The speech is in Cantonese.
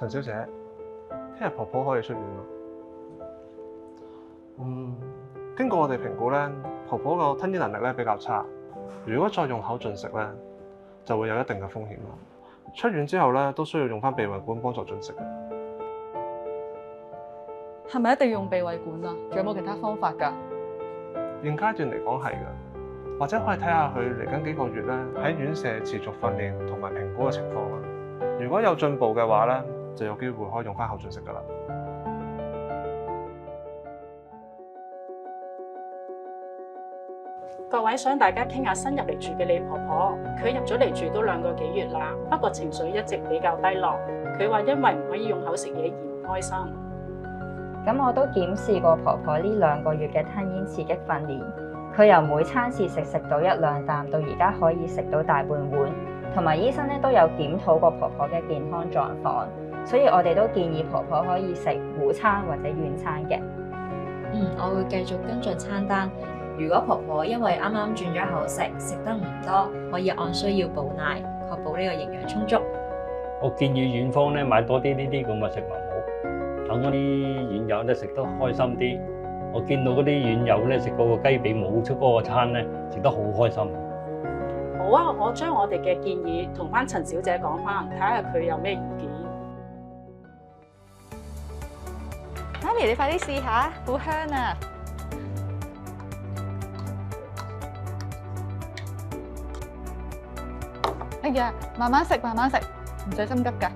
陳小姐，聽日婆婆可以出院咯。經過我哋評估咧，婆婆個吞嚥能力咧比較差，如果再用口進食咧，就會有一定嘅風險咯。出院之後咧，都需要用翻鼻胃管幫助進食嘅。係咪一定要用鼻胃管啊？仲有冇其他方法㗎？現階段嚟講係㗎，或者可以睇下佢嚟緊幾個月咧喺院舍持續訓練同埋評估嘅情況啦。如果有進步嘅話咧，就有機會可以用翻口進食㗎啦。各位，想大家傾下新入嚟住嘅李婆婆，佢入咗嚟住都2個幾月啦，不過情緒一直比較低落。佢話因為唔可以用口食嘢而唔開心。咁我都檢視過婆婆呢2個月嘅吞嚥刺激訓練，佢由每餐試食到1-2啖，到而家可以食到大半碗，同埋醫生咧都有檢討過婆婆嘅健康狀況，所以我哋都建議婆婆可以食午餐或者軟餐嘅。我會繼續跟進餐單。如果婆婆因為啱啱轉咗口食，食得唔多，可以按需要補奶，確保呢個營養充足。我建議院方咧買多啲呢啲咁嘅食物好，等嗰啲院友咧食得開心啲。我見到嗰啲院友咧食嗰個雞髀冇出嗰個餐咧，食得好開心。好啊，我將我哋嘅建議同翻陳小姐講翻，睇下佢有咩意見。媽咪，你快啲試下，好香啊！哎呀，慢慢食，慢慢食，唔使心急㗎。